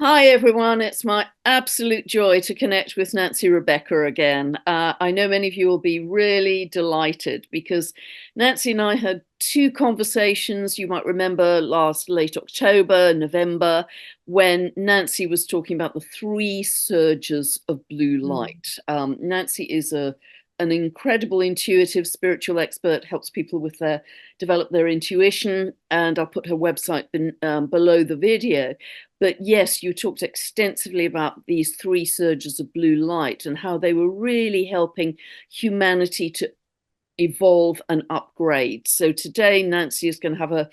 Hi, everyone. It's my absolute joy to connect with Nancy Rebecca again. I know many of you will be really delighted because Nancy and I had two conversations. You might remember last late October, November, when Nancy was talking about the three surges of blue Mm. light. Nancy is an incredible intuitive spiritual expert, helps people with their develop their intuition, and I'll put her website below the video. But yes, you talked extensively about these three surges of blue light and how they were really helping humanity to evolve and upgrade. So today, Nancy is going to have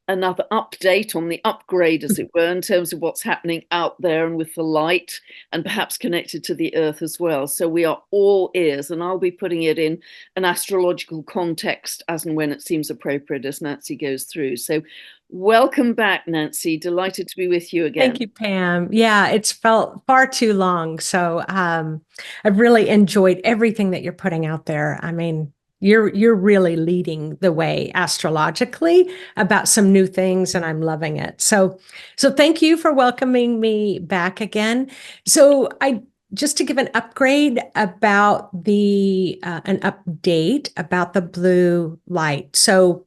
another update on the upgrade, as it were, in terms of what's happening out there and with the light, and perhaps connected to the earth as well. So we are all ears, and I'll be putting it in an astrological context as and when it seems appropriate as Nancy goes through. So welcome back, Nancy. Delighted to be with you again. Thank you, Pam. Yeah, it's felt far too long. So I've really enjoyed everything that you're putting out there. I mean, you're really leading the way astrologically about some new things, and I'm loving it. So thank you for welcoming me back again. So I just to give an upgrade about the an update about the blue light. So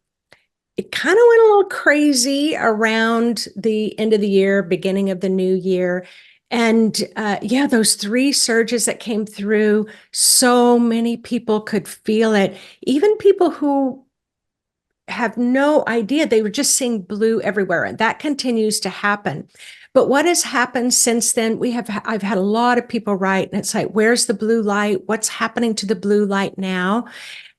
it kind of went a little crazy around the end of the year, beginning of the new year. And yeah, those three surges that came through, so many people could feel it. Even people who have no idea, they were just seeing blue everywhere. And that continues to happen. But what has happened since then? I've had a lot of people write, and it's like, where's the blue light? What's happening to the blue light now?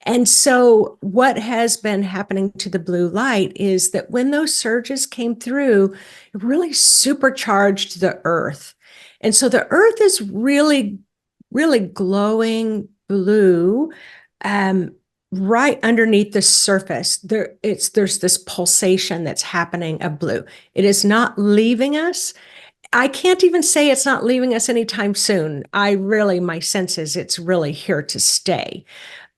And so, what has been happening to the blue light is that when those surges came through, it really supercharged the earth. And so, the earth is really, really glowing blue. Right underneath the surface, there's this pulsation that's happening of blue. It is not leaving us. I can't even say it's not leaving us anytime soon. My sense is it's really here to stay.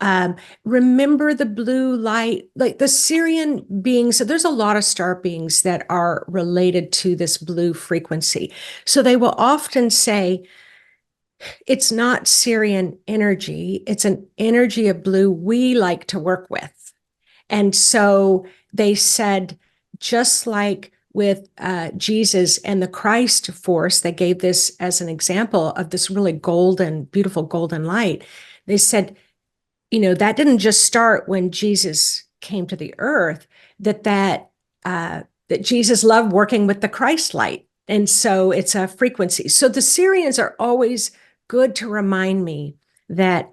Um, Remember the blue light, like the Syrian beings. So there's a lot of star beings that are related to this blue frequency. So they will often say, it's not Syrian energy, it's an energy of blue we like to work with. And so they said, just like with Jesus and the Christ force, they gave this as an example of this really golden, beautiful golden light. They said, that didn't just start when Jesus came to the earth, that Jesus loved working with the Christ light. And so it's a frequency. So the Syrians are always good to remind me that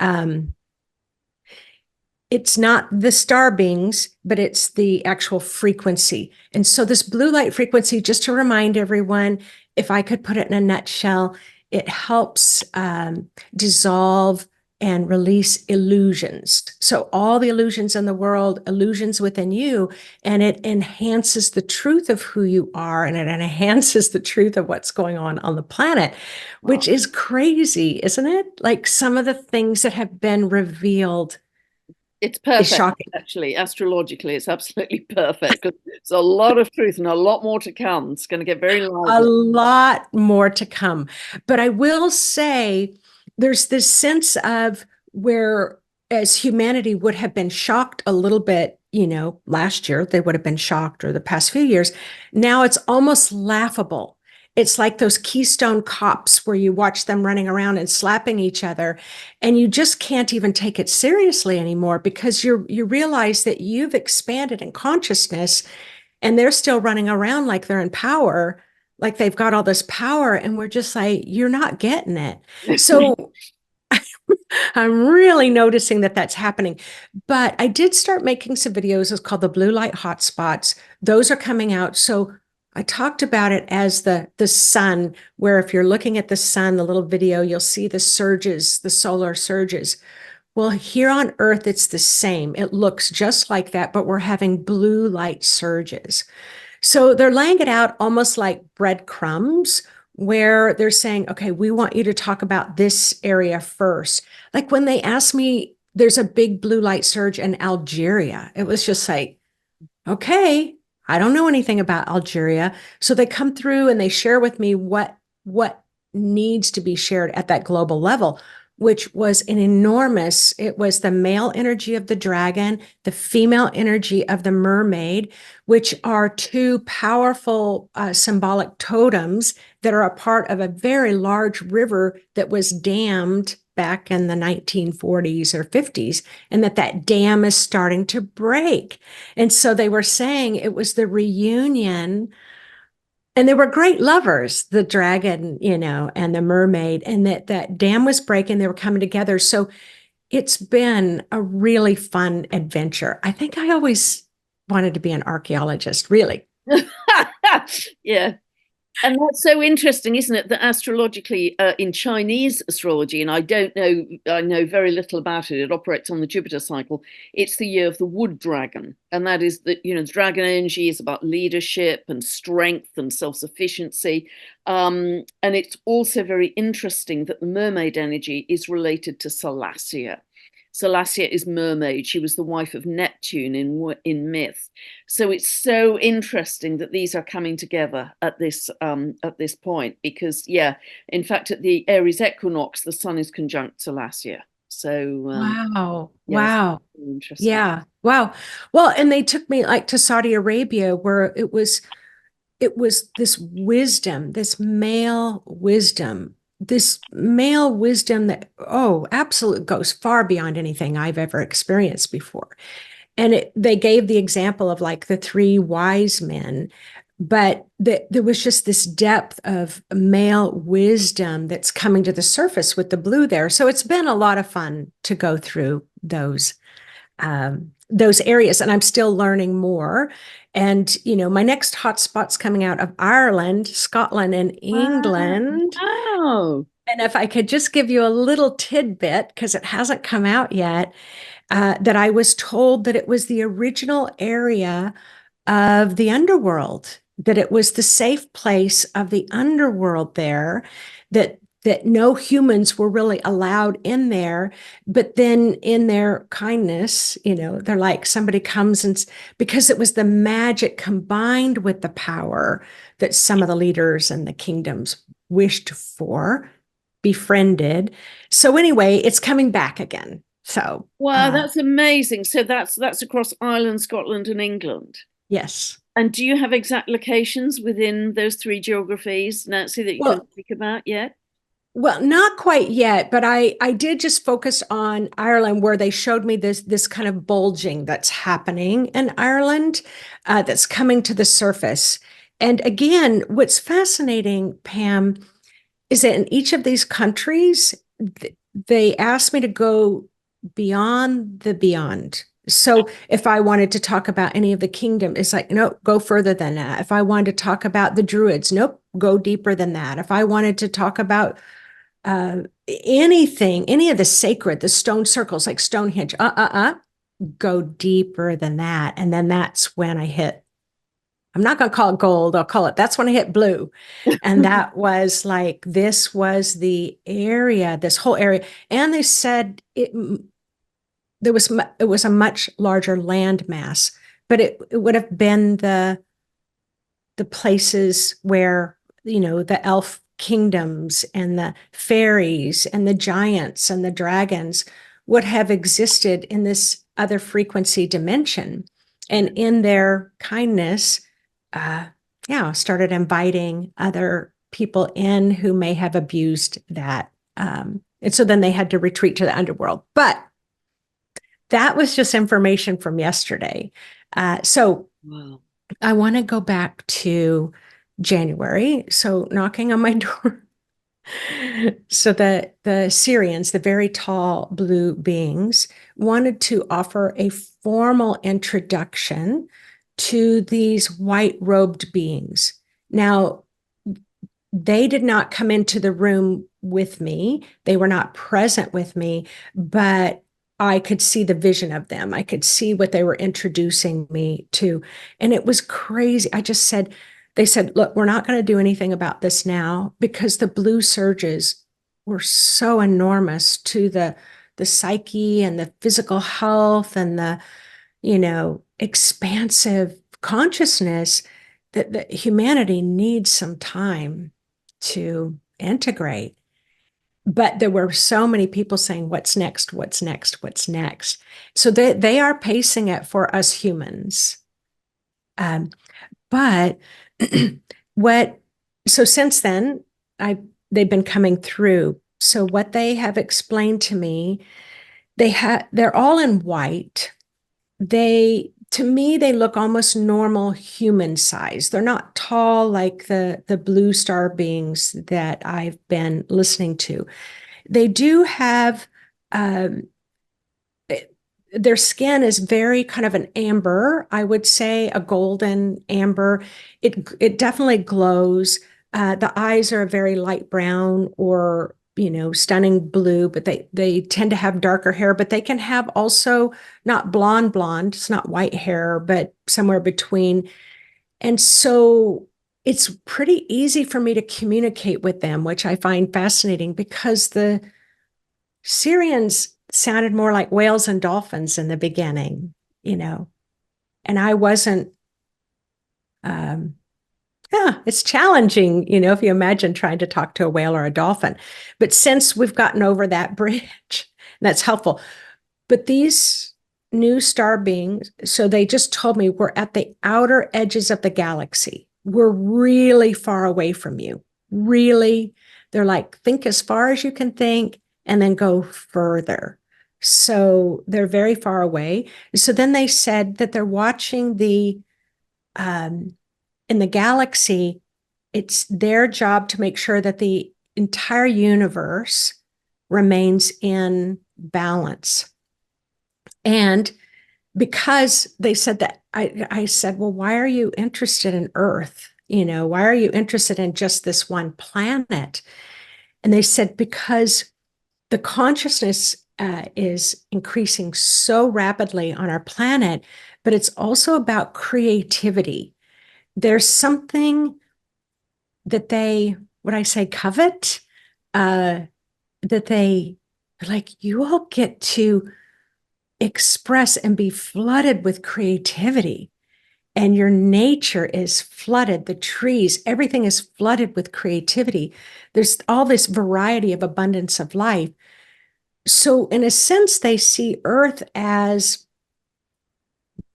it's not the star beings, but it's the actual frequency. And so this blue light frequency, just to remind everyone, if I could put it in a nutshell, it helps dissolve and release illusions. So all the illusions in the world, illusions within you, and it enhances the truth of who you are, and it enhances the truth of what's going on the planet, which Wow. is crazy, isn't it? Like some of the things that have been revealed It's is perfect, shocking. actually. Astrologically, it's absolutely perfect because there's a lot of truth and a lot more to come. It's going to get very A lively. lot more to come. But I will say there's this sense of where, as humanity would have been shocked a little bit, last year, they would have been shocked, or the past few years. Now it's almost laughable. It's like those Keystone cops where you watch them running around and slapping each other, and you just can't even take it seriously anymore because you realize that you've expanded in consciousness and they're still running around like they're in power, like they've got all this power, and we're just like, you're not getting it. So I'm really noticing that that's happening. But I did start making some videos. It's called the blue light hotspots. Those are coming out. So I talked about it as the sun, where if you're looking at the sun, the little video, you'll see the surges, the solar surges. Well, here on Earth, it's the same. It looks just like that, but we're having blue light surges. So they're laying it out almost like breadcrumbs, where they're saying, okay, we want you to talk about this area first. Like when they asked me, there's a big blue light surge in Algeria. It was just like, okay, I don't know anything about Algeria. So they come through and they share with me what needs to be shared at that global level, which was it was the male energy of the dragon, the female energy of the mermaid, which are two powerful symbolic totems that are a part of a very large river that was dammed back in the 1940s or 50s, and that dam is starting to break. And so they were saying it was the reunion, and they were great lovers, the dragon, and the mermaid, and that dam was breaking, they were coming together. So it's been a really fun adventure. I think I always wanted to be an archaeologist, really. Yeah. And that's so interesting, isn't it? That astrologically, in Chinese astrology, and I don't know, I know very little about it. It operates on the Jupiter cycle. It's the year of the wood dragon, and that is that the dragon energy is about leadership and strength and self-sufficiency. And it's also very interesting that the mermaid energy is related to Salacia. Salacia is mermaid. She was the wife of Neptune in myth. So it's so interesting that these are coming together at this point, because in fact at the Aries equinox the sun is conjunct Salacia. So Wow. yes, Wow. interesting. Yeah. Wow. Well, and they took me like to Saudi Arabia where it was this male wisdom that, oh, absolutely goes far beyond anything I've ever experienced before. And they gave the example of like the three wise men, but there was just this depth of male wisdom that's coming to the surface with the blue there. So it's been a lot of fun to go through those areas, and I'm still learning more. And my next hotspot's coming out of Ireland, Scotland, and Wow. England. Wow. And if I could just give you a little tidbit, because it hasn't come out yet, that I was told that it was the original area of the underworld, that it was the safe place of the underworld there, that no humans were really allowed in there. But then in their kindness, they're like, somebody comes and, because it was the magic combined with the power that some of the leaders and the kingdoms wished for, befriended. So anyway, it's coming back again. So Wow, that's amazing. So that's across Ireland, Scotland, and England. yes. And do you have exact locations within those three geographies, Nancy, that you can Well, speak about yet? Well, not quite yet, but I did just focus on Ireland, where they showed me this kind of bulging that's happening in Ireland, that's coming to the surface. And again, what's fascinating, Pam, is that in each of these countries, they asked me to go beyond the beyond. So if I wanted to talk about any of the kingdom, it's like, no, go further than that. If I wanted to talk about the Druids, nope, go deeper than that. If I wanted to talk about anything, any of the sacred, the stone circles like Stonehenge, go deeper than that. And then that's when I hit, I'm not going to call it gold, that's when I hit blue. And that was like, this was the area, this whole area. And they said it was a much larger land mass, but it would have been the places where, the elf kingdoms and the fairies and the giants and the dragons would have existed in this other frequency dimension. And in their kindness, started inviting other people in who may have abused that. And so then they had to retreat to the underworld. But that was just information from yesterday. So Wow. I want to go back to January. So knocking on my door. So the Syrians, the very tall blue beings, wanted to offer a formal introduction to these white robed beings. Now, they did not come into the room with me. They were not present with me, but I could see the vision of them. I could see what they were introducing me to. And it was crazy. They said, look, we're not going to do anything about this now, because the blue surges were so enormous to the psyche and the physical health and the, expansive consciousness that humanity needs some time to integrate. But there were so many people saying, what's next? What's next? What's next? So they are pacing it for us humans. But what, so since then, they've been coming through. So what they have explained to me, they're all in white. To me, they look almost normal human size. They're not tall like the blue star beings that I've been listening to. They do have their skin is very kind of an amber, I would say, a golden amber. It definitely glows. The eyes are a very light brown or stunning blue, but they tend to have darker hair, but they can have also not blonde. It's not white hair, but somewhere between. And so it's pretty easy for me to communicate with them, which I find fascinating because the Syrians sounded more like whales and dolphins in the beginning, and I wasn't, yeah, it's challenging, if you imagine trying to talk to a whale or a dolphin. But since we've gotten over that bridge, that's helpful. But these new star beings, so they just told me we're at the outer edges of the galaxy. We're really far away from you. Really, they're like, think as far as you can think and then go further. So they're very far away. So then they said that they're watching in the galaxy, it's their job to make sure that the entire universe remains in balance. And because they said that, I said, well, why are you interested in Earth? Why are you interested in just this one planet? And they said, because the consciousness is increasing so rapidly on our planet, but it's also about creativity. There's something that what I say, covet, that they like, you all get to express and be flooded with creativity. And your nature is flooded, the trees, everything is flooded with creativity. There's all this variety of abundance of life. So, in a sense, they see Earth as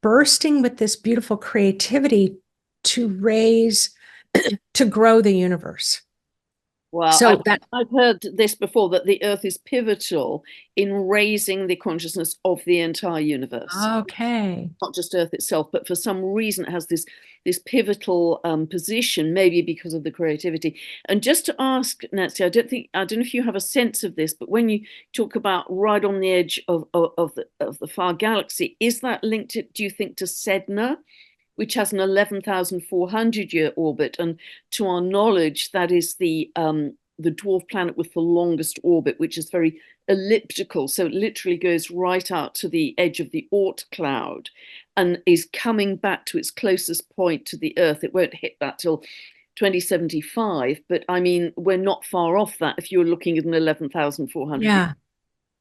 bursting with this beautiful creativity to to grow the universe. Well, So I've heard this before, that the Earth is pivotal in raising the consciousness of the entire universe, okay. not just Earth itself, but for some reason it has this pivotal position, maybe because of the creativity. And just to ask, Nancy, I don't know if you have a sense of this, but when you talk about right on the edge of the far galaxy, is that linked to, do you think, to Sedna, which has an 11,400-year orbit, and to our knowledge, that is the dwarf planet with the longest orbit, which is very elliptical. So it literally goes right out to the edge of the Oort cloud and is coming back to its closest point to the Earth. It won't hit that till 2075, but I mean, we're not far off that if you're looking at an 11,400. Yeah.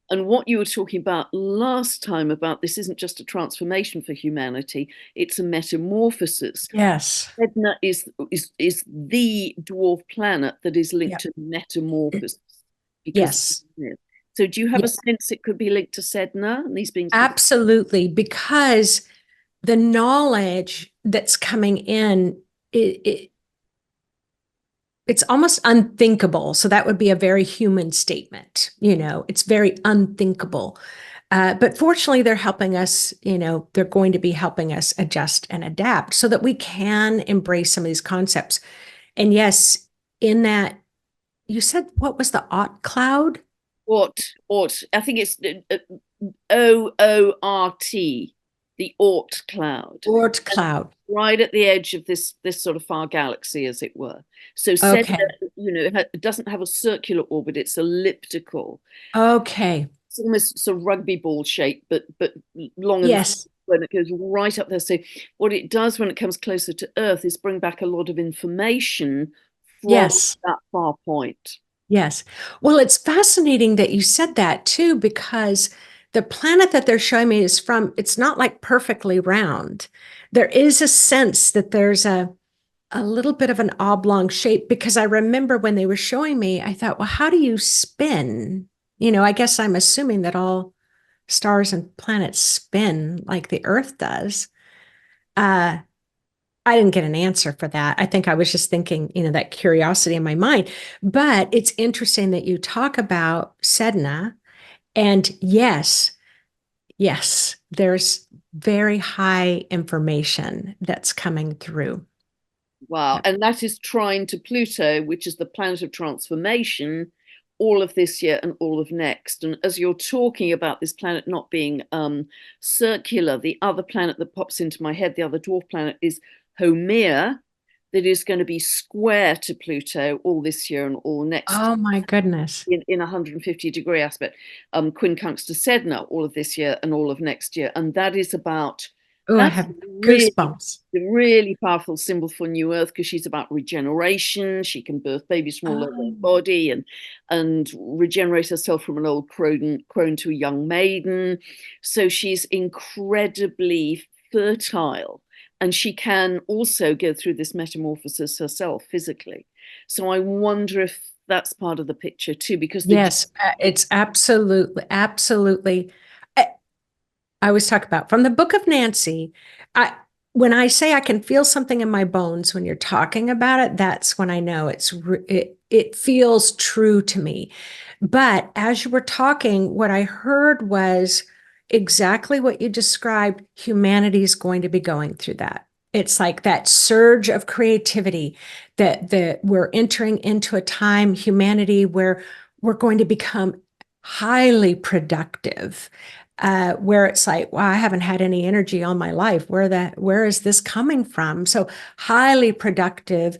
And what you were talking about last time, about this isn't just a transformation for humanity, it's a metamorphosis. Yes. Sedna is the dwarf planet that is linked Yeah. to metamorphosis. Yes. So do you have Yeah. a sense it could be linked to Sedna and these beings? Absolutely. Because the knowledge that's coming in, it's almost unthinkable. So that would be a very human statement. It's very unthinkable. But fortunately, they're helping us, they're going to be helping us adjust and adapt so that we can embrace some of these concepts. And yes, in that, you said, what was the Oort cloud? Oort. I think it's OORT, the Oort cloud. Oort cloud. Right at the edge of this sort of far galaxy, as it were. So Sedna, Okay. it doesn't have a circular orbit; it's elliptical. Okay. It's almost sort of rugby ball shape, but longer than, Yes. when it goes right up there. So what it does when it comes closer to Earth is bring back a lot of information from Yes. that far point. Yes. Well, it's fascinating that you said that too, because the planet that they're showing me is from, it's not like perfectly round. There is a sense that there's a little bit of an oblong shape, because I remember when they were showing me, I thought, well, how do you spin? I guess I'm assuming that all stars and planets spin like the Earth does. Uh, I didn't get an answer for that. I think I was just thinking, that curiosity in my mind. But it's interesting that you talk about Sedna. And yes, there's very high information that's coming through. Wow. And that is trine to Pluto, which is the planet of transformation, all of this year and all of next. And as you're talking about this planet not being circular, the other planet that pops into my head, the other dwarf planet, is Haumea, that is going to be square to Pluto all this year and all next Oh my goodness. in 150-degree aspect. Quincunx to Sedna all of this year and all of next year. And that is about, Oh, I that's have really goosebumps. a really powerful symbol for New Earth, because she's about regeneration. She can birth babies from all over her Oh, body and regenerate herself from an old crone to a young maiden. So she's incredibly fertile, and she can also go through this metamorphosis herself physically. So I wonder if that's part of the picture too, because the yes, it's absolutely, absolutely. I always talk about from the Book of Nancy. I When I say I can feel something in my bones when you're talking about it, that's when I know it feels true to me. But as you were talking, what I heard was exactly what you described. Humanity is going to be going through that. It's like that surge of creativity that we're entering into a time, humanity, where we're going to become highly productive, where it's like, wow, I haven't had any energy all my life. Where is this coming from? So highly productive,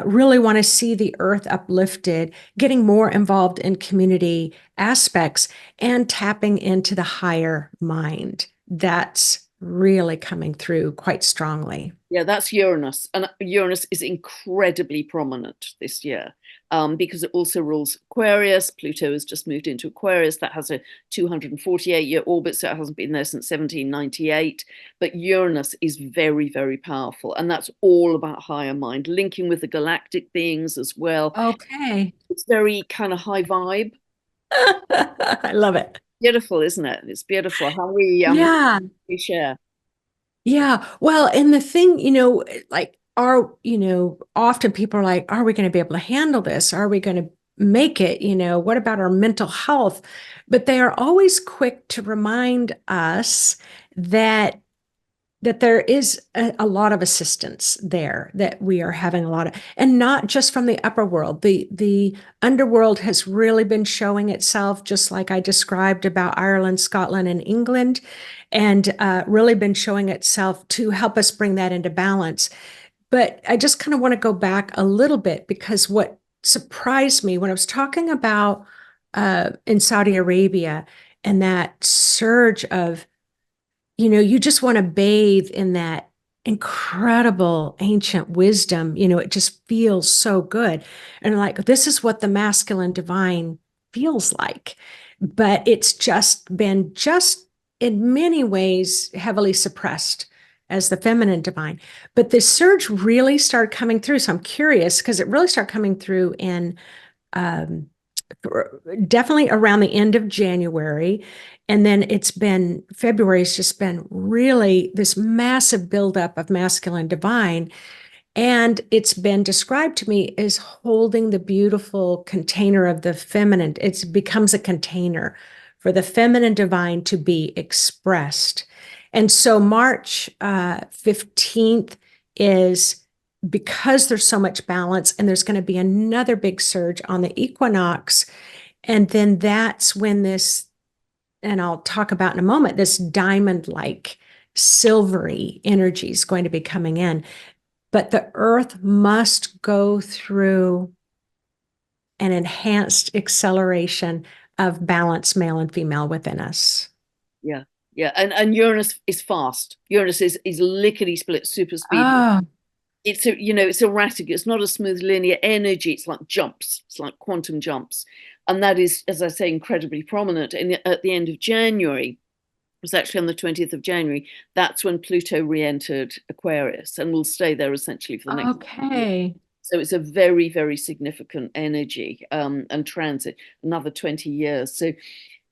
really want to see the earth uplifted, getting more involved in community aspects and tapping into the higher mind. That's really coming through quite strongly. Yeah, that's Uranus. And Uranus is incredibly prominent this year, because it also rules Aquarius. Pluto has just moved into Aquarius. That has a 248-year orbit, so it hasn't been there since 1798. But Uranus is very, very powerful. And that's all about higher mind, linking with the galactic beings as well. Okay. It's very kind of high vibe. I love it. Beautiful, isn't it? It's beautiful how Yeah. we share. Yeah. Well, and the thing, like, often people are like, are we going to be able to handle this? Are we going to make it? What about our mental health? But they are always quick to remind us that there is a lot of assistance there, that we are having a lot of, and not just from the upper world. The underworld has really been showing itself, just like I described about Ireland, Scotland, and England, and really been showing itself to help us bring that into balance. But I just kind of want to go back a little bit, because what surprised me when I was talking about in Saudi Arabia, and that surge of, you just want to bathe in that incredible ancient wisdom. It just feels so good. And like, this is what the masculine divine feels like. But it's just been in many ways heavily suppressed as the feminine divine. But the surge really started coming through. So I'm curious, because it really started coming through in um, definitely around the end of January. And then February has just been really this massive buildup of masculine divine. And it's been described to me as holding the beautiful container of the feminine. It becomes a container for the feminine divine to be expressed. And so March 15th is, because there's so much balance, and there's going to be another big surge on the equinox. And then that's when this, and I'll talk about in a moment, this diamond-like silvery energy is going to be coming in. But the earth must go through an enhanced acceleration of balance, male and female, within us. Yeah, yeah, and Uranus is fast. Uranus is lickety split, super speed. Oh, it's it's erratic. It's not a smooth linear energy. It's like jumps. It's like quantum jumps, and that is, as I say, incredibly prominent. And at the end of January, it was actually on the 20th of January. That's when Pluto re-entered Aquarius and will stay there essentially for the next year. Okay. So it's a very, very significant energy and transit, another 20 years. So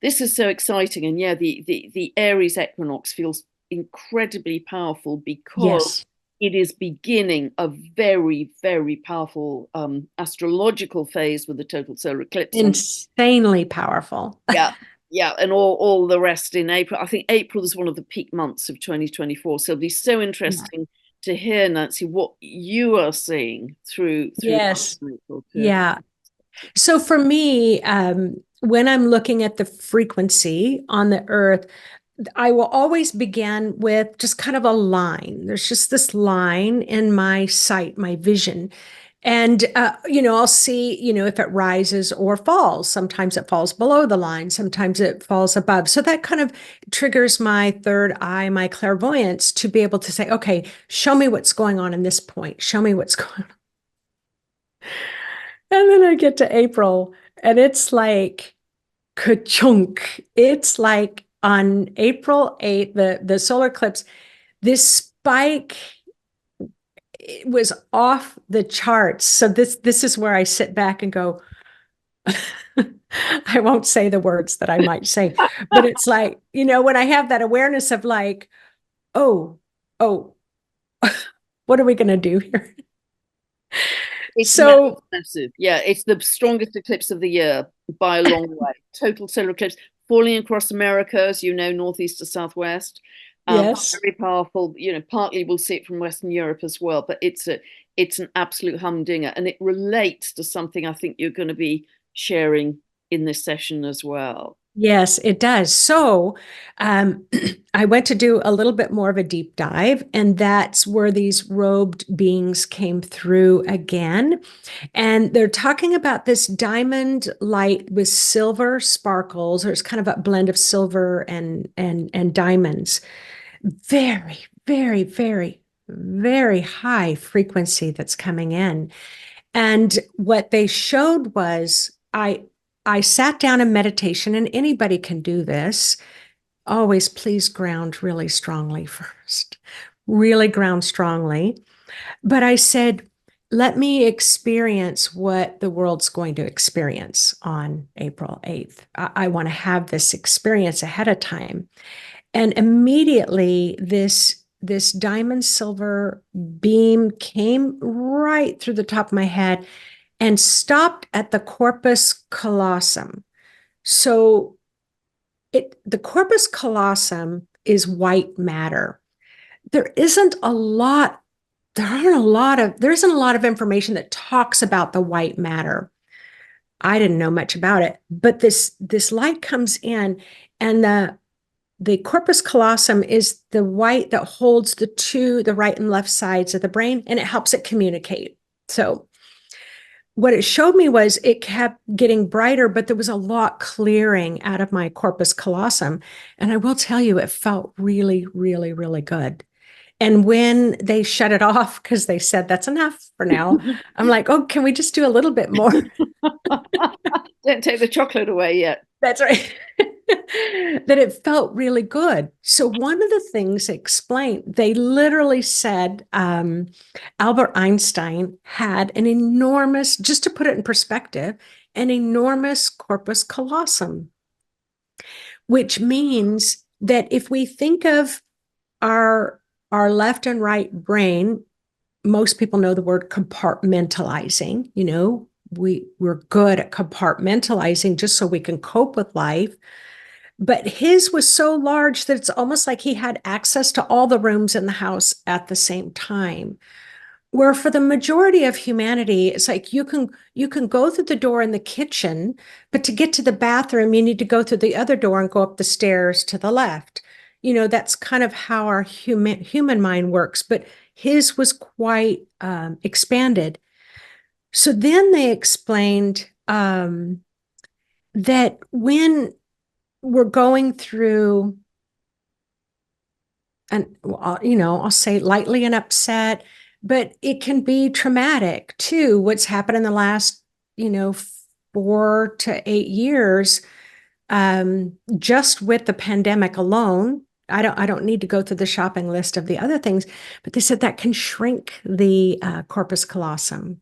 this is so exciting. And yeah, the Aries equinox feels incredibly powerful because Yes. it is beginning a very, very powerful astrological phase with the total solar eclipse on. Insanely powerful. Yeah, yeah, and all the rest in April. I think April is one of the peak months of 2024. So it'll be so Yeah. interesting to hear, Nancy, what you are seeing through Yes. April to. Yeah. So for me, when I'm looking at the frequency on the earth, I will always begin with just kind of a line. There's just this line in my sight, my vision. And, I'll see, if it rises or falls. Sometimes it falls below the line, sometimes it falls above. So that kind of triggers my third eye, my clairvoyance to be able to say, okay, show me what's going on in this point. Show me what's going on. And then I get to April and it's like ka-chunk. It's like on April 8th, the solar eclipse, this spike, it was off the charts. So this is where I sit back and go, I won't say the words that I might say, but it's like, when I have that awareness of like, oh, oh, what are we going to do here? It's So, massive. Yeah, it's the strongest eclipse of the year by a long way. Total solar eclipse falling across America, as you know, northeast to southwest. yes. Very powerful. Partly we'll see it from Western Europe as well, but it's an absolute humdinger, and it relates to something I think you're going to be sharing in this session as well. Yes, it does. So I went to do a little bit more of a deep dive, and that's where these robed beings came through again. And they're talking about this diamond light with silver sparkles, or it's kind of a blend of silver and diamonds. Very, very, very, very high frequency that's coming in. And what they showed was I sat down in meditation, and anybody can do this. Always please ground really strongly first. Really ground strongly. But I said, let me experience what the world's going to experience on April 8th. I want to have this experience ahead of time. And immediately this diamond silver beam came right through the top of my head and stopped at the corpus callosum. So the corpus callosum is white matter. There isn't a lot, there isn't a lot of information that talks about the white matter. I didn't know much about it, but this light comes in, and the corpus callosum is the white that holds the right and left sides of the brain, and it helps it communicate. So what it showed me was it kept getting brighter, but there was a lot clearing out of my corpus callosum. And I will tell you, it felt really, really, really good. And when they shut it off, because they said that's enough for now, I'm like, oh, can we just do a little bit more? Don't take the chocolate away yet. That's right. That it felt really good. So one of the things explained, they literally said Albert Einstein had an enormous, just to put it in perspective, an enormous corpus callosum, which means that if we think of our our left and right brain, most people know the word compartmentalizing. We're good at compartmentalizing just so we can cope with life. But his was so large that it's almost like he had access to all the rooms in the house at the same time. Where for the majority of humanity, it's like you can go through the door in the kitchen, but to get to the bathroom, you need to go through the other door and go up the stairs to the left. That's kind of how our human mind works. But his was quite expanded. So then they explained that when we're going through, and I'll say lightly an upset, but it can be traumatic too. What's happened in the last, 4 to 8 years, just with the pandemic alone. I don't need to go through the shopping list of the other things, but they said that can shrink the corpus callosum.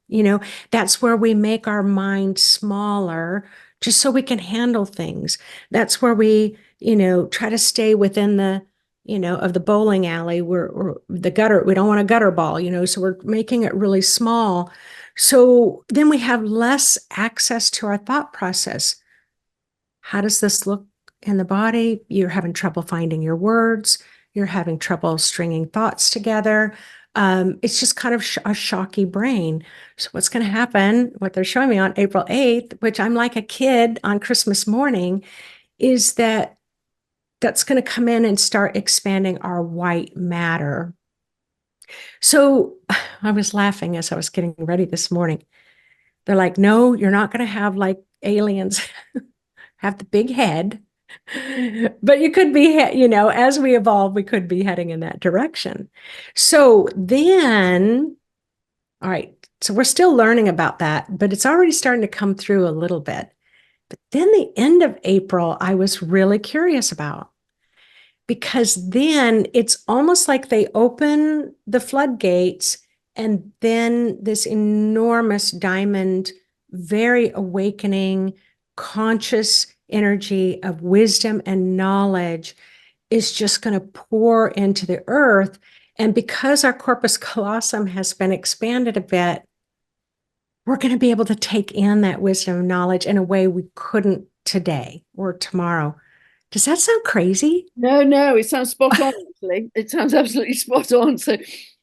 That's where we make our mind smaller just so we can handle things. That's where we, try to stay within the, of the bowling alley or the gutter. We don't want a gutter ball, so we're making it really small. So then we have less access to our thought process. How does this look in the body? You're having trouble finding your words. You're having trouble stringing thoughts together. It's just kind of a shocky brain. So what's going to happen, what they're showing me on April 8th, which I'm like a kid on Christmas morning, is that's going to come in and start expanding our white matter. So I was laughing as I was getting ready this morning. They're like, no, you're not going to have like aliens have the big head, but you could be, as we evolve, we could be heading in that direction. So then, all right, so we're still learning about that, but it's already starting to come through a little bit. But then the end of April, I was really curious about, because then it's almost like they open the floodgates, and then this enormous diamond, very awakening, conscious energy of wisdom and knowledge is just going to pour into the earth. And because our corpus callosum has been expanded a bit, we're going to be able to take in that wisdom and knowledge in a way we couldn't today or tomorrow. Does that sound crazy? No, no, it sounds spot on, actually. It sounds absolutely spot on. So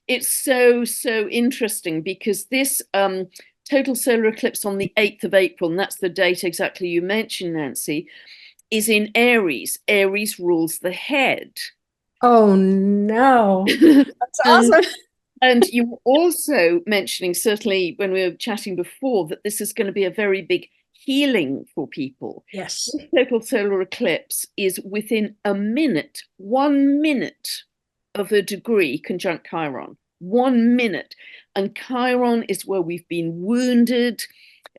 it's so interesting because this total solar eclipse on the 8th of April, and that's the date exactly you mentioned, Nancy, is in Aries. Aries rules the head. Oh no. That's and awesome. and you were also mentioning, certainly when we were chatting before, that this is going to be a very big healing for people. Yes. This total solar eclipse is within a minute, 1 minute of a degree conjunct Chiron. 1 minute. And Chiron is where we've been wounded,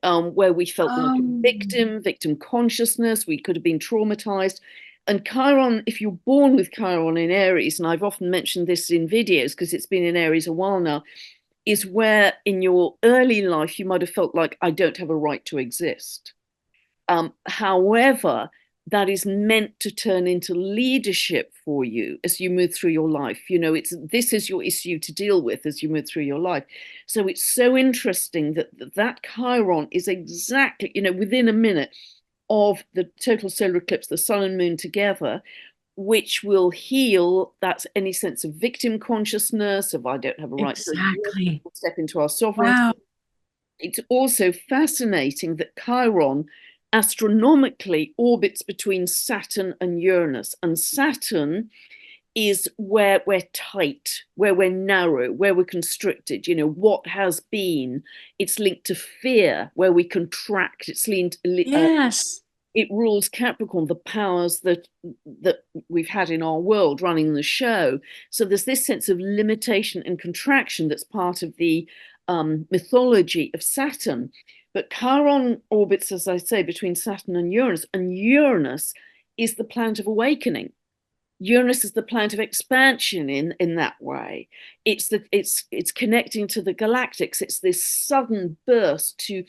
where we felt like a victim consciousness, we could have been traumatized. And Chiron, if you're born with Chiron in Aries, and I've often mentioned this in videos because it's been in Aries a while now, is where in your early life you might have felt like, I don't have a right to exist. However, that is meant to turn into leadership for you as you move through your life. This is your issue to deal with as you move through your life. So it's so interesting that Chiron is exactly, within a minute of the total solar eclipse, the sun and moon together, which will heal that's any sense of victim consciousness, of I don't have a right to Exactly. step into our sovereignty. Wow. It's also fascinating that Chiron astronomically orbits between Saturn and Uranus. And Saturn is where we're tight, where we're narrow, where we're constricted, what has been. It's linked to fear, where we contract. Yes. It rules Capricorn, the powers that we've had in our world running the show. So there's this sense of limitation and contraction that's part of the mythology of Saturn. But Chiron orbits, as I say, between Saturn and Uranus is the planet of awakening. Uranus is the planet of expansion in that way. It's connecting to the galactics. It's this sudden burst to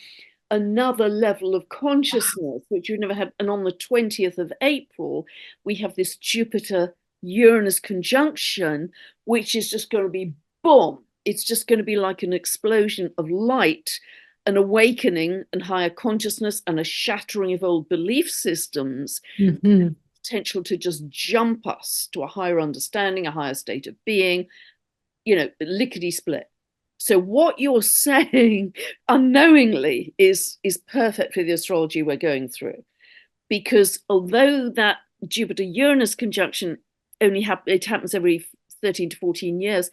another level of consciousness, which you've never had. And on the 20th of April, we have this Jupiter Uranus conjunction, which is just going to be boom. It's just going to be like an explosion of light, an awakening and higher consciousness, and a shattering of old belief systems. Mm-hmm. Potential to just jump us to a higher understanding, a higher state of being, lickety split. So what you're saying unknowingly is perfect for the astrology we're going through, because although that Jupiter Uranus conjunction it happens every 13 to 14 years,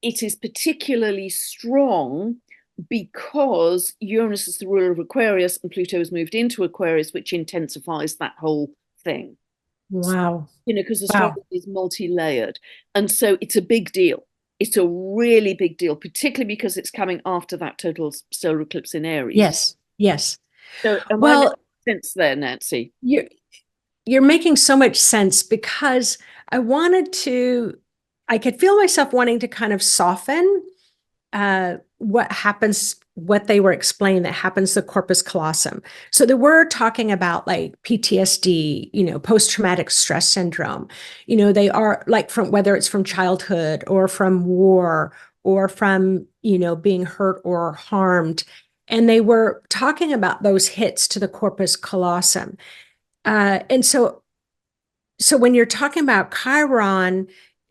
it is particularly strong because Uranus is the ruler of Aquarius and Pluto has moved into Aquarius, which intensifies that whole thing. Wow. Because astrology Wow. is multi-layered, and so it's a big deal. it's a really big deal, particularly because it's coming after that total solar eclipse in Aries. Yes, yes. So am I making Well, sense there, Nancy? you're you're making so much sense because I wanted to, I could feel myself wanting to kind of soften what happens, what they were explaining that happens to corpus callosum. So they were talking about like PTSD, post-traumatic stress syndrome. They are like from whether it's from childhood or from war or from, being hurt or harmed. And they were talking about those hits to the corpus callosum. And so when you're talking about Chiron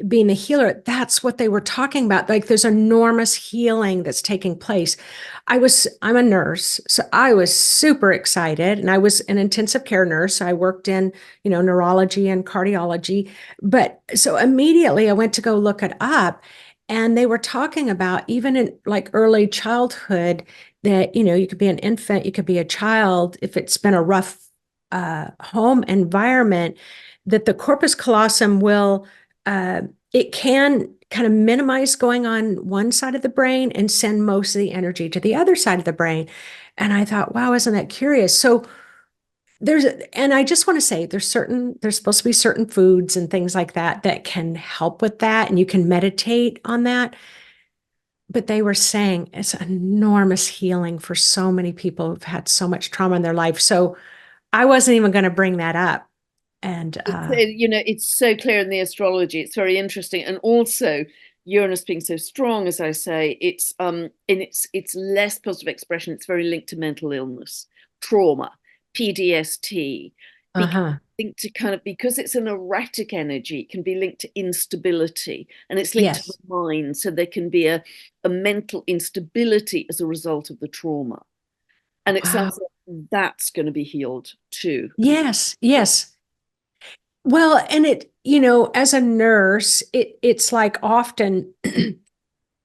being a healer, that's what they were talking about. Like there's enormous healing that's taking place. I'm a nurse, so I was super excited, and I was an intensive care nurse. I worked in, neurology and cardiology. But so immediately I went to go look it up, and they were talking about even in like early childhood that, you could be an infant, you could be a child if it's been a rough home environment, that the corpus callosum will, it can kind of minimize going on one side of the brain and send most of the energy to the other side of the brain. And I thought, wow, isn't that curious? So and I just want to say there's supposed to be certain foods and things like that that can help with that. And you can meditate on that. But they were saying it's enormous healing for so many people who've had so much trauma in their life. So I wasn't even going to bring that up. And It's so clear in the astrology. It's very interesting, and also Uranus being so strong, as I say, it's in its less positive expression. It's very linked to mental illness, trauma, PDST, uh-huh. linked to kind of because it's an erratic energy. It can be linked to instability, and it's linked to the Yes. mind. So there can be a mental instability as a result of the trauma, and it Wow. sounds like that's going to be healed too. Yes. Yes. Well, and as a nurse, it's like often,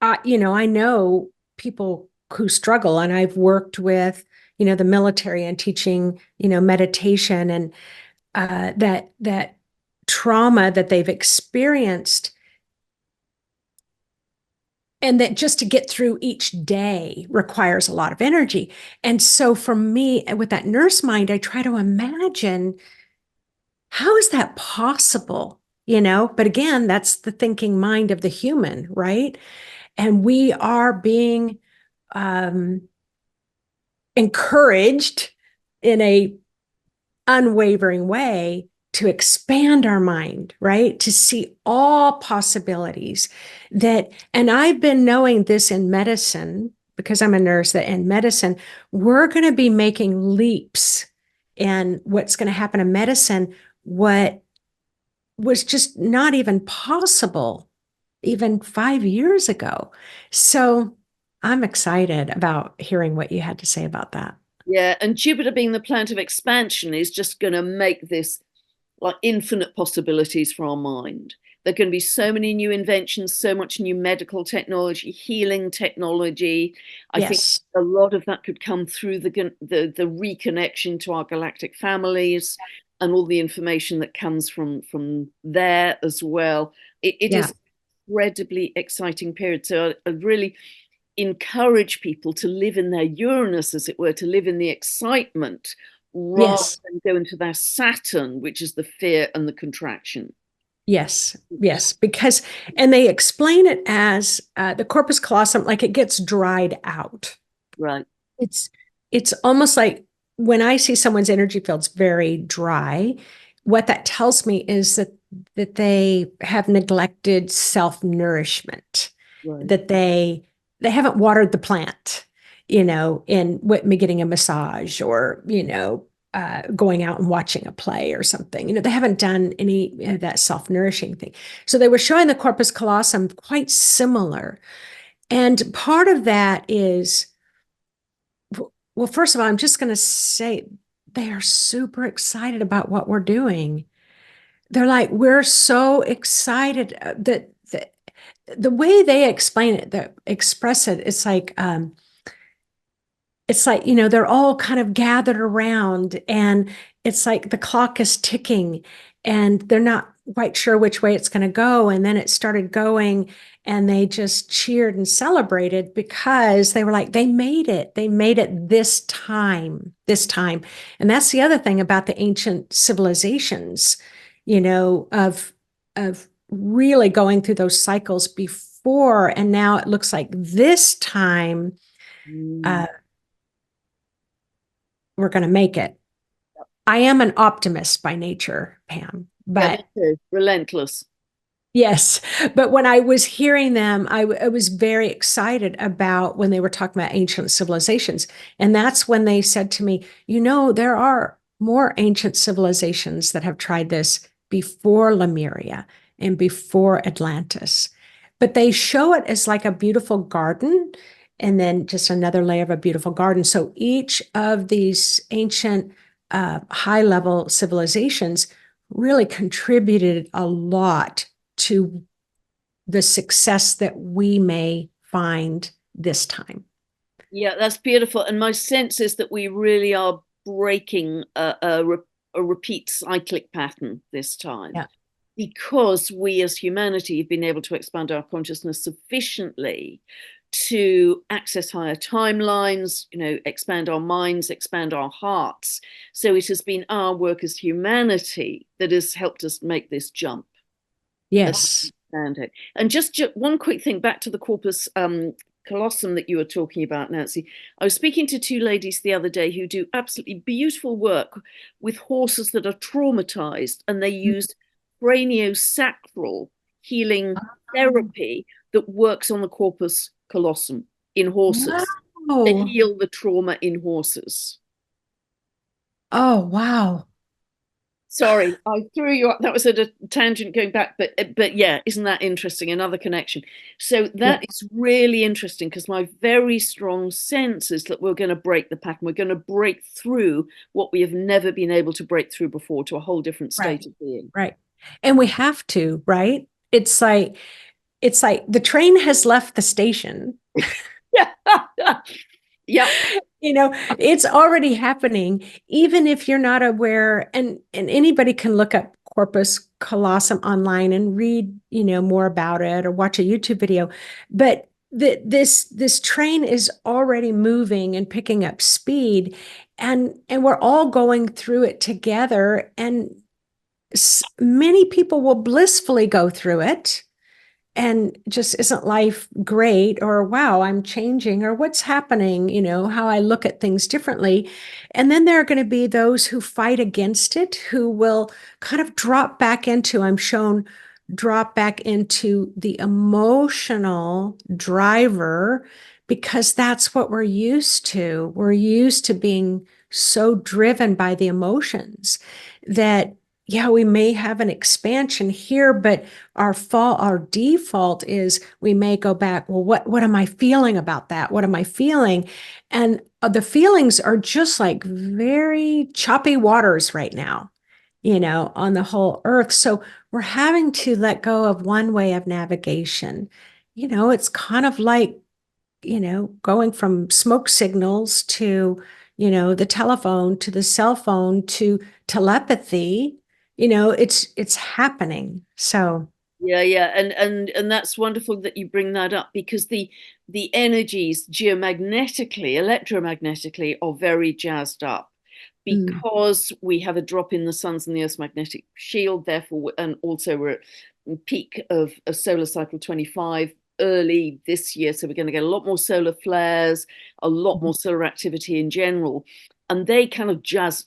I know people who struggle, and I've worked with, the military and teaching, meditation, and that trauma that they've experienced, and that just to get through each day requires a lot of energy. And so for me, with that nurse mind, I try to imagine, how is that possible? But again, that's the thinking mind of the human, right? And we are being um, encouraged in a unwavering way to expand our mind, right? To see all possibilities and I've been knowing this in medicine because I'm a nurse, that in medicine, we're going to be making leaps in what's going to happen in medicine, what was just not even possible even 5 years ago. So I'm excited about hearing what you had to say about that. Yeah, and Jupiter being the planet of expansion is just going to make this like infinite possibilities for our mind. There are going to be so many new inventions, so much new medical technology, healing technology. I think Yes. a lot of that could come through the reconnection to our galactic families and all the information that comes from there as well. It Yeah. is incredibly exciting period. So I really encourage people to live in their Uranus, as it were, to live in the excitement rather Yes. than go into their Saturn, which is the fear and the contraction. Yes. Yes. Because, and they explain it as the corpus callosum, like it gets dried out. Right. It's, it's almost like when I see someone's energy field's very dry, what that tells me is that they have neglected self-nourishment, Right. that they haven't watered the plant, in getting a massage or, going out and watching a play or something. They haven't done any of that self-nourishing thing. So they were showing the corpus callosum quite similar. And part of that is, well, first of all, I'm just going to say they are super excited about what we're doing. They're like, we're so excited that the way they explain it, that express it, it's like, they're all kind of gathered around, and it's like the clock is ticking, and they're not quite sure which way it's going to go. And then it started going, and they just cheered and celebrated because they were like, they made it. They made it this time, this time. And that's the other thing about the ancient civilizations, of really going through those cycles before. And now it looks like this time Mm. we're going to make it. I am an optimist by nature, Pam, Yeah, me but too. Relentless. yes, but when I was hearing them, I was very excited about when they were talking about ancient civilizations. And that's when they said to me, there are more ancient civilizations that have tried this before Lemuria and before Atlantis. But they show it as like a beautiful garden and then just another layer of a beautiful garden. So each of these ancient high level civilizations really contributed a lot to the success that we may find this time. Yeah, that's beautiful. And my sense is that we really are breaking a repeat cyclic pattern this time, Yeah. because we as humanity have been able to expand our consciousness sufficiently to access higher timelines, expand our minds, expand our hearts. So it has been our work as humanity that has helped us make this jump. Yes. And just one quick thing back to the corpus colossum that you were talking about, Nancy. I was speaking to two ladies the other day who do absolutely beautiful work with horses that are traumatized, and they use craniosacral healing Oh, therapy that works on the corpus colossum in horses to wow. heal the trauma in horses. Oh, wow. Sorry, I threw you up. That was at a tangent going back, but yeah, isn't that interesting? Another connection. So Yeah. that is really interesting, because my very strong sense is that we're going to break the pattern. We're going to break through what we have never been able to break through before, to a whole different Right. state of being. Right. And we have to, right? It's like the train has left the station. Yeah, yeah, It's already happening, even if you're not aware. And anybody can look up corpus callosum online and read, more about it or watch a YouTube video. But this train is already moving and picking up speed, and we're all going through it together. And many people will blissfully go through it, and just isn't life great, or wow, I'm changing, or what's happening, how I look at things differently. And then there are going to be those who fight against it, who will kind of I'm shown, drop back into the emotional driver, because that's what we're used to. We're used to being so driven by the emotions that, yeah, we may have an expansion here, but our default is we may go back, well, what am I feeling about that? What am I feeling? And the feelings are just like very choppy waters right now, on the whole earth. So we're having to let go of one way of navigation. It's kind of like, going from smoke signals to, the telephone, to the cell phone, to telepathy. It's happening. So yeah. And that's wonderful that you bring that up, because the energies geomagnetically, electromagnetically, are very jazzed up, mm, because we have a drop in the sun's and the earth's magnetic shield, therefore, and also we're at peak of a solar cycle 25 early this year, so we're going to get a lot more solar flares, a lot more solar activity in general, and they kind of jazz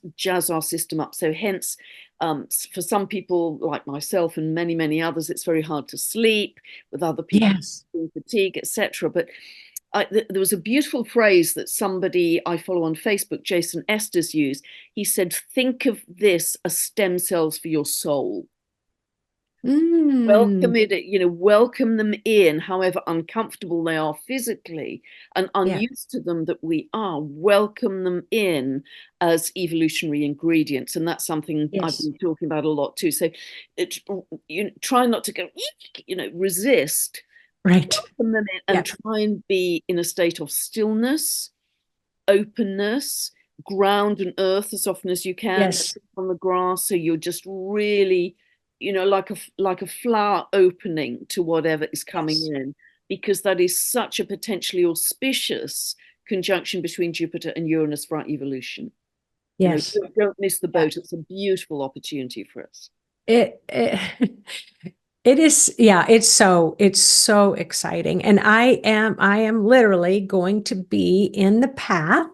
our system up. So hence, for some people like myself and many others, it's very hard to sleep. With other people, yes. fatigue, etc. But there was a beautiful phrase that somebody I follow on Facebook, Jason Estes, used. He said, "Think of this as stem cells for your soul. Mm, Welcome it, welcome them in, however uncomfortable they are physically and yeah. unused to them that we are. Welcome them in as evolutionary ingredients." And that's something I've Yes. been talking about a lot too. So try not to go, resist, Right. welcome them in, Yeah. and try and be in a state of stillness, openness, ground and earth as often as you can, Yes. on the grass. So you're just really like a flower opening to whatever is coming Yes. in, because that is such a potentially auspicious conjunction between Jupiter and Uranus for our evolution. Yes. Don't miss the Yeah. boat. It's a beautiful opportunity for us. It it is, yeah, it's so exciting. And I am literally going to be in the path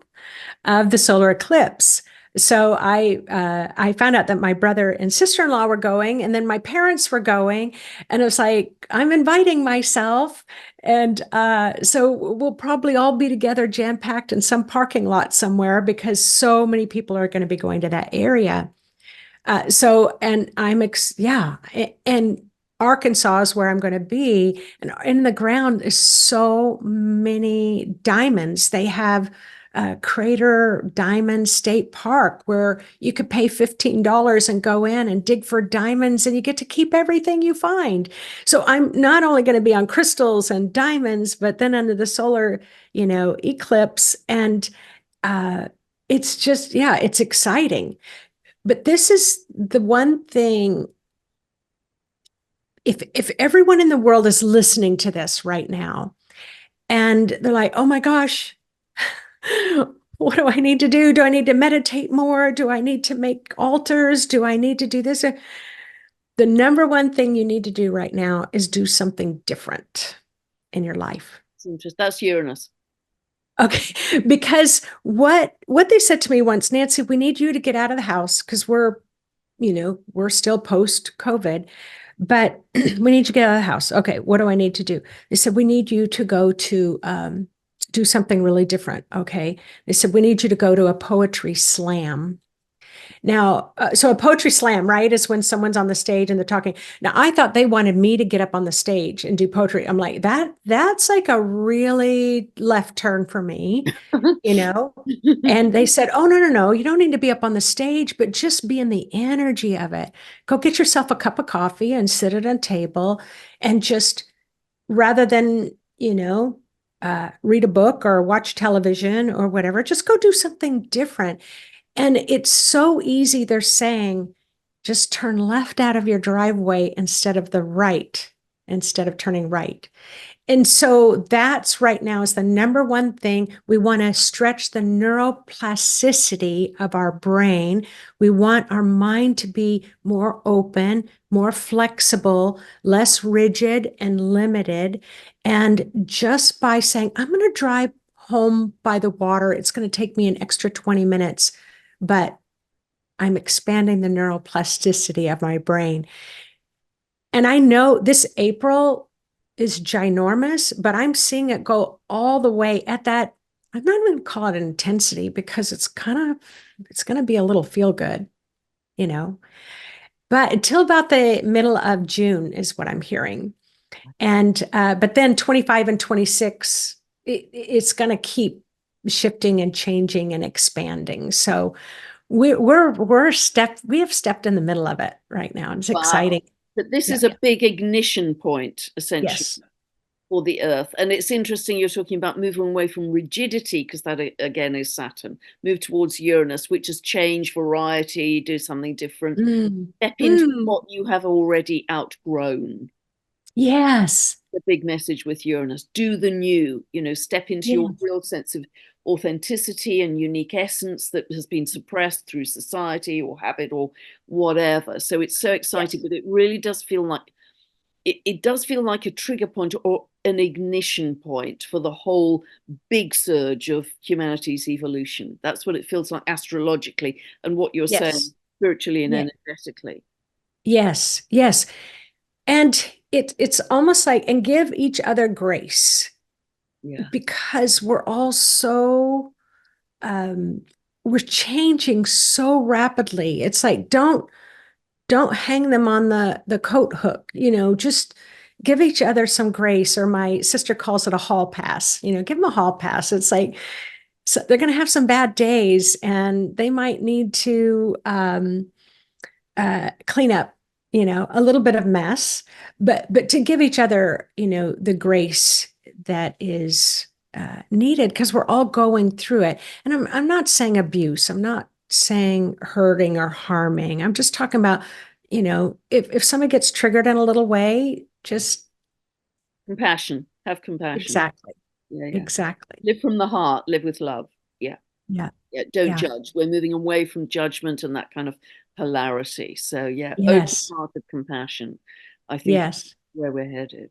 of the solar eclipse. So I found out that my brother and sister-in-law were going, and then my parents were going, and it was like I'm inviting myself, and so we'll probably all be together, jam-packed in some parking lot somewhere because so many people are going to be going to that area. So, and yeah, and Arkansas is where I'm going to be. And in the ground is so many diamonds. They have Crater Diamond State Park where you could pay $15 and go in and dig for diamonds, and you get to keep everything you find. So I'm not only going to be on crystals and diamonds, but then under the solar, eclipse. And uh, it's just, yeah, it's exciting. But this is the one thing, if everyone in the world is listening to this right now and they're like, oh my gosh, what do I need to do? Do I need to meditate more? Do I need to make altars? Do I need to do this? The number one thing you need to do right now is do something different in your life. That's Uranus. Okay, because what they said to me once, Nancy, we need you to get out of the house because we're still post COVID, but we need you to get out of the house. Okay, what do I need to do? They said, we need you to go to do something really different. Okay. They said, we need you to go to a poetry slam. Now, so a poetry slam, right, is when someone's on the stage and they're talking. Now, I thought they wanted me to get up on the stage and do poetry. I'm like, that's like a really left turn for me, you know? And they said, oh, no, no, no, you don't need to be up on the stage, but just be in the energy of it. Go get yourself a cup of coffee and sit at a table and just rather than, read a book or watch television or whatever, just go do something different. And it's so easy. They're saying, just turn left out of your driveway instead of the right, instead of turning right. And so that's right now is the number one thing. We want to stretch the neuroplasticity of our brain. We want our mind to be more open, more flexible, less rigid and limited. And just by saying, I'm going to drive home by the water, it's going to take me an extra 20 minutes, but I'm expanding the neuroplasticity of my brain. And I know this April is ginormous, but I'm seeing it go all the way at that. I'm not even going to call it an intensity because it's going to be a little feel good, you know. But until about the middle of June is what I'm hearing. And but then 25 and 26, it's going to keep shifting and changing and expanding. So we have stepped in the middle of it right now. It's Wow. exciting. But this Yeah. is a big ignition point, essentially, Yes. for the Earth. And it's interesting you're talking about moving away from rigidity, because that again is Saturn, move towards Uranus, which is change, variety, do something different, Mm. step into Mm. what you have already outgrown. Yes. The big message with Uranus: do the new, step into your Yes. real sense of authenticity and unique essence that has been suppressed through society or habit or whatever. So it's so exciting, Yes. but it really does feel like it does feel like a trigger point or an ignition point for the whole big surge of humanity's evolution. That's what it feels like astrologically, and what you're saying Yes. spiritually and Yeah. energetically. Yes. Yes. And it's almost like, and give each other grace Yeah. because we're all so um we're changing so rapidly. It's like don't hang them on the coat hook, just give each other some grace, or my sister calls it a hall pass, give them a hall pass. It's like, so they're going to have some bad days and they might need to clean up, a little bit of mess, but to give each other, the grace that is needed because we're all going through it. And I'm not saying abuse. I'm not saying hurting or harming. I'm just talking about if someone gets triggered in a little way, just Compassion. Have compassion. exactly, Yeah, yeah. exactly. Live from the heart. Live with love. Yeah, Yeah, yeah. Don't yeah, judge. We're moving away from judgment and that kind of polarity. So yeah, yes, open-hearted compassion, I think, is yes, where we're headed.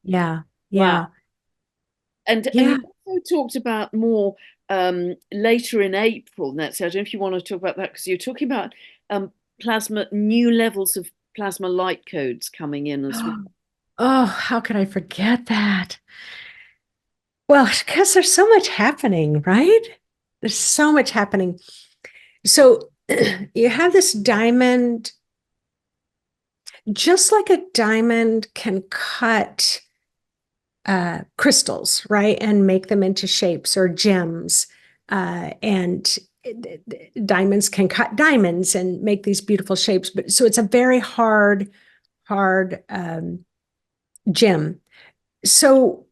yeah, Wow. yeah, And you yeah. also talked about more later in April. That's I don't know if you want to talk about that because you're talking about plasma, new levels of plasma light codes coming in as well. Oh, how could I forget that? Well, because there's so much happening, right? There's so much happening. So you have this diamond, just like a diamond can cut crystals, right? And make them into shapes or gems. And diamonds can cut diamonds and make these beautiful shapes. But so it's a very hard gem. So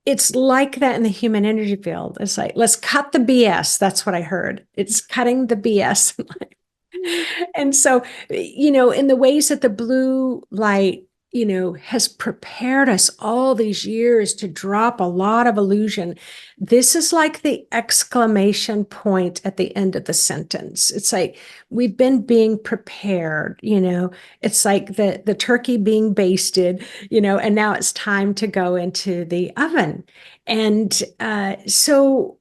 it's like that in the human energy field. It's like, let's cut the BS. That's what I heard. It's cutting the BS. And so, in the ways that the blue light, has prepared us all these years to drop a lot of illusion, this is like the exclamation point at the end of the sentence. It's like we've been being prepared, it's like the turkey being basted, and now it's time to go into the oven. And so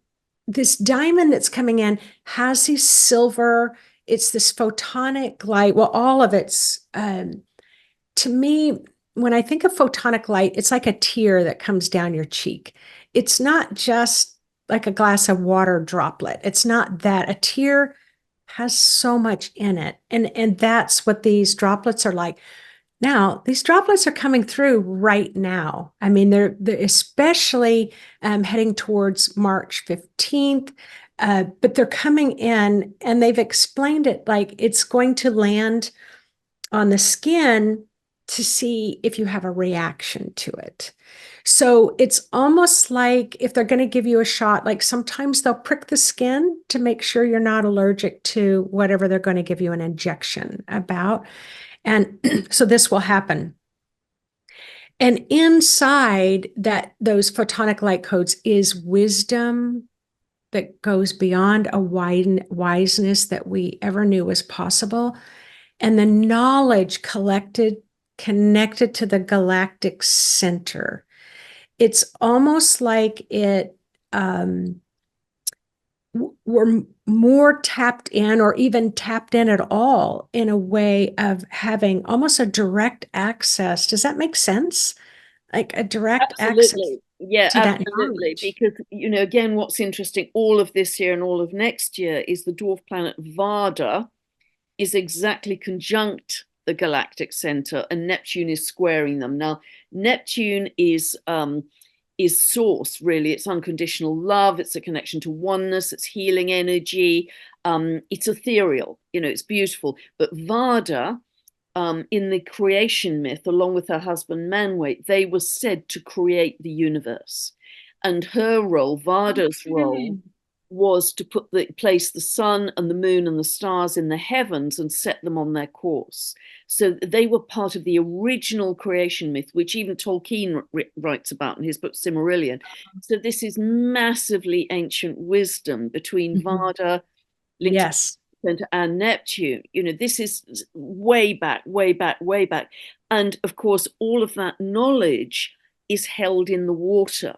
this diamond that's coming in has these silver, it's this photonic light. Well, all of it's, to me, when I think of photonic light, it's like a tear that comes down your cheek. It's not just like a glass of water droplet. It's not that. A tear has so much in it. And that's what these droplets are like. Now, these droplets are coming through right now. I mean, they're especially heading towards March 15th, but they're coming in and they've explained it like it's going to land on the skin to see if you have a reaction to it. So it's almost like if they're going to give you a shot, like sometimes they'll prick the skin to make sure you're not allergic to whatever they're going to give you an injection about. And so this will happen. And inside that those photonic light codes is wisdom that goes beyond a wiseness that we ever knew was possible. And the knowledge connected to the galactic center. It's almost like we're more tapped in or even tapped in at all in a way of having almost a direct access. Does that make sense? Like a direct access Absolutely. Yeah, to that absolutely. knowledge. Because, again, what's interesting, all of this year and all of next year is the dwarf planet Vada is exactly conjunct the galactic center, and Neptune is squaring them. Now, Neptune is source, really. It's unconditional love. It's a connection to oneness. It's healing energy. It's ethereal. It's beautiful. But Vada, in the creation myth, along with her husband Manwë, they were said to create the universe. And her role, Vada's role, Okay. was to place the sun and the moon and the stars in the heavens and set them on their course. So they were part of the original creation myth, which even Tolkien writes about in his book Silmarillion. So this is massively ancient wisdom between Mhm. Vada linked to Yes. and Neptune. This is way back, way back, way back. And of course, all of that knowledge is held in the water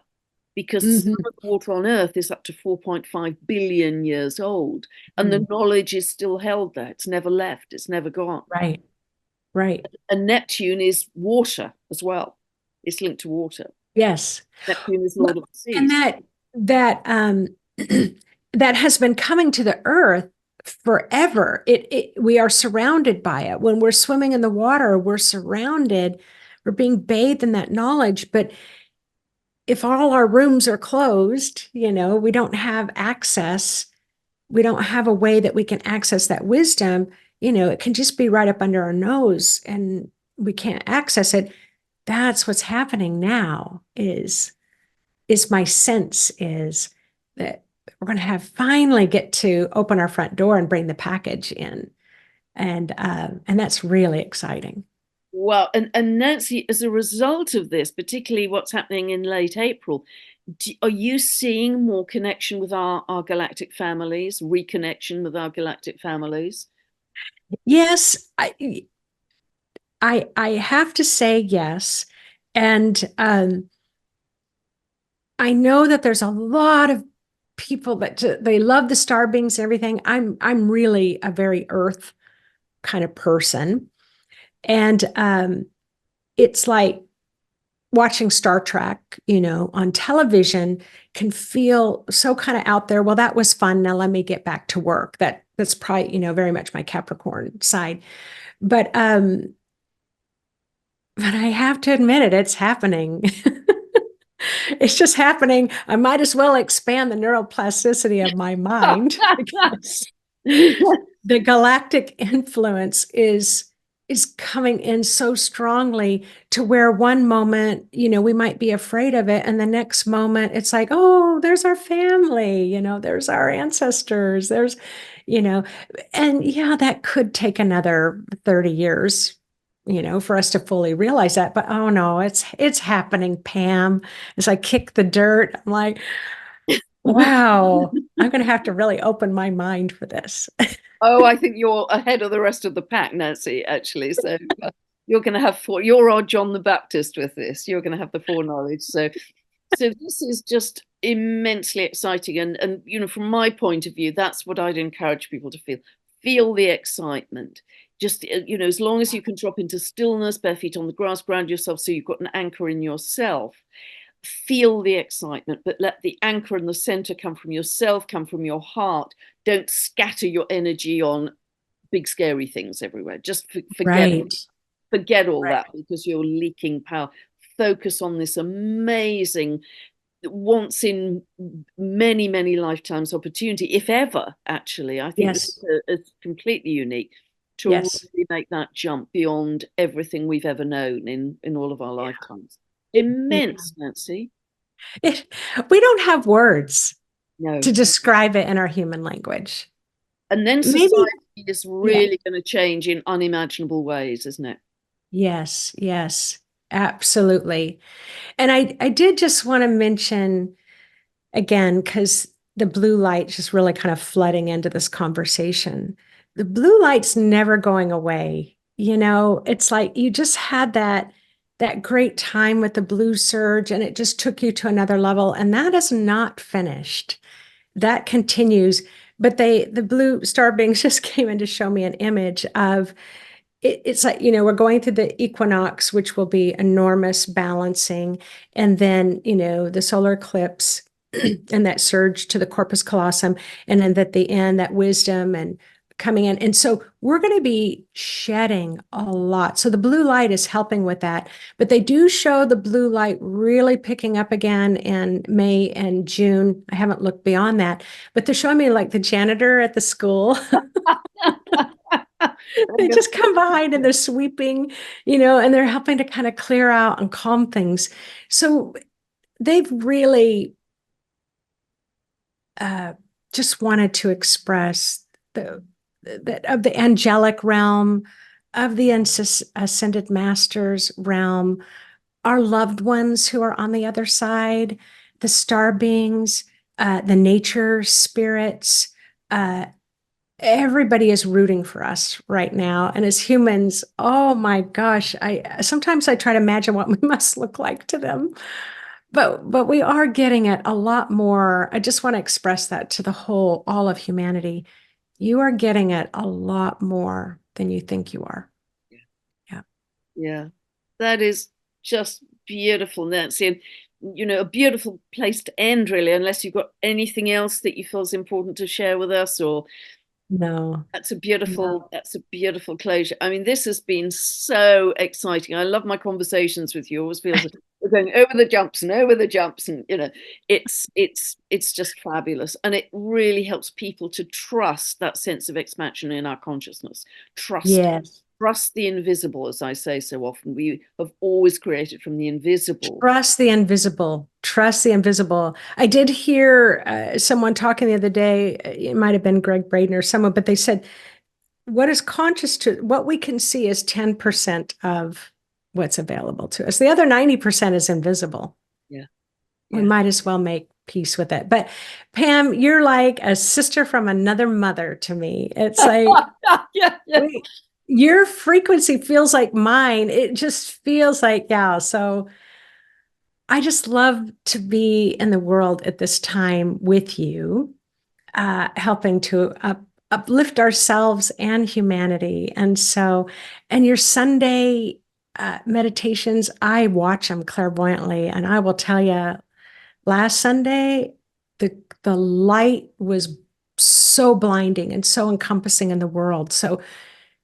because some Mhm. of the water on Earth is up to 4.5 billion years old. And the Mhm. knowledge is still held there. It's never left, it's never gone. Right. Right. And Neptune is water as well. It's linked to water. Yes. Neptune is Well, Lord of the and Seas. that that has been coming to the earth forever. We are surrounded by it. When we're swimming in the water, we're surrounded, we're being bathed in that knowledge. But if all our rooms are closed, we don't have access, we don't have a way that we can access that wisdom, it can just be right up under our nose and we can't access it. That's what's happening now is my sense is that we're going to have finally get to open our front door and bring the package in. And that's really exciting. Well, and Nancy, as a result of this, particularly what's happening in late April, are you seeing more connection with our galactic families, reconnection with our galactic families? Yes, I have to say yes. And I know that there's a lot of people that they love the star beings and everything. I'm really a very earth kind of person. And it's like watching Star Trek, on television can feel so kind of out there. Well, that was fun. Now let me get back to work. That's probably, very much my Capricorn side. But but I have to admit it, it's happening. It's just happening. I might as well expand the neuroplasticity of my mind because the galactic influence is coming in so strongly to where one moment, we might be afraid of it, and the next moment it's like, oh, there's our family, there's our ancestors, there's, you know, and yeah, that could take another 30 years, for us to fully realize that. But oh no, it's happening, Pam. As I kick the dirt, I'm like, wow, I'm going to have to really open my mind for this. Oh, I think you're ahead of the rest of the pack, Nancy, actually. So you're going to have you're our John the Baptist with this. You're going to have the foreknowledge. So this is just immensely exciting. And from my point of view, that's what I'd encourage people to feel. Feel the excitement. Just, as long as you can drop into stillness, bare feet on the grass, ground yourself so you've got an anchor in yourself. Feel the excitement, but let the anchor and the center come from yourself, come from your heart. Don't scatter your energy on big scary things everywhere. Just Right. forget all Right. that because you're leaking power. Focus on this amazing, once in many lifetimes opportunity, if ever. Actually, I think this Yes. is completely unique to Yes. really make that jump beyond everything we've ever known in all of our lifetimes. Immense, Nancy. It, we don't have words No. to describe it in our human language. And then Maybe, society is yeah. really going to change in unimaginable ways, isn't it? Yes, yes, absolutely. And I did just want to mention again, because the blue light just really kind of flooding into this conversation. The blue light's never going away. It's like you just had that great time with the blue surge and it just took you to another level. And that is not finished. That continues. But the blue star beings just came in to show me an image of it's like, we're going through the equinox, which will be enormous balancing. And then, the solar eclipse and that surge to the corpus callosum. And then at the end, that wisdom and coming in. And so we're going to be shedding a lot. So the blue light is helping with that. But they do show the blue light really picking up again in May and June. I haven't looked beyond that, but they're showing me like the janitor at the school. They just come behind and they're sweeping, and they're helping to kind of clear out and calm things. So they've really uh, just wanted to express that of the angelic realm, of the ascended masters realm, our loved ones who are on the other side, the star beings, the nature spirits. Everybody is rooting for us right now. And as humans, oh my gosh, I sometimes I try to imagine what we must look like to them. But we are getting it a lot more. I just want to express that to all of humanity. You are getting it a lot more than you think you are. Yeah. Yeah, that is just beautiful, Nancy. And, a beautiful place to end, really, unless you've got anything else that you feel is important to share with us, or No. No. that's a beautiful closure. I mean, this has been so exciting. I love my conversations with you. Always feels like we're going over the jumps and over the jumps, and it's just fabulous. And it really helps people to trust that sense of expansion in our consciousness. Trust Yes. trust the invisible, as I say so often. We have always created from the invisible. Trust the invisible. Trust the invisible. I did hear someone talking the other day. It might have been Greg Braden or someone, but they said what is conscious to what we can see is 10% of what's available to us. The other 90% is invisible. Yeah. We Yeah. might as well make peace with it. But Pam, you're like a sister from another mother to me. It's like Yeah. Yeah. your frequency feels like mine. It just feels like, yeah. So I just love to be in the world at this time with you, helping to uplift ourselves and humanity. And so, and your Sunday meditations, I watch them clairvoyantly, and I will tell you, last Sunday, the light was so blinding and so encompassing in the world. So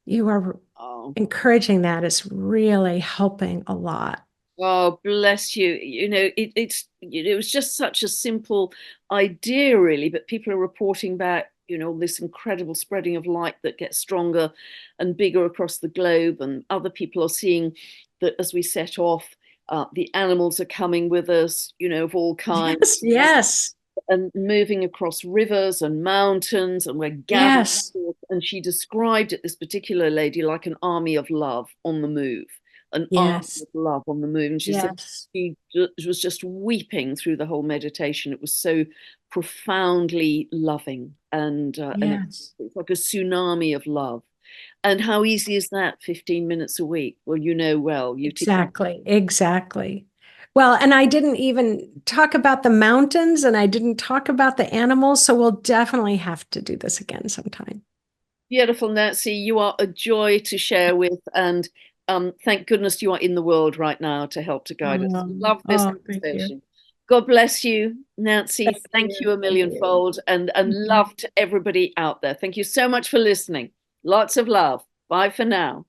you are Oh. encouraging that is really helping a lot. Oh, bless you. It was just such a simple idea, really, but people are reporting back, this incredible spreading of light that gets stronger and bigger across the globe. And other people are seeing that as we set off, the animals are coming with us, of all kinds. Yes, yes, And moving across rivers and mountains, and we're gathering yes, forth. And she described it, this particular lady, like an army of love on the move, an army yes, of love on the move. And she said yes, she was just weeping through the whole meditation. It was so profoundly loving, and yes. it's like a tsunami of love. And how easy is that? 15 minutes a week. Well, well, you teach. Exactly, exactly. Well, and I didn't even talk about the mountains and I didn't talk about the animals, so we'll definitely have to do this again sometime. Beautiful, Nancy. You are a joy to share with, and thank goodness you are in the world right now to help to guide us. Love this Thank you. conversation. God bless you, Nancy. Thank Thank you. you a Thank you. millionfold, and Mhm. love to everybody out there. Thank you so much for listening. Lots of love. Bye for now.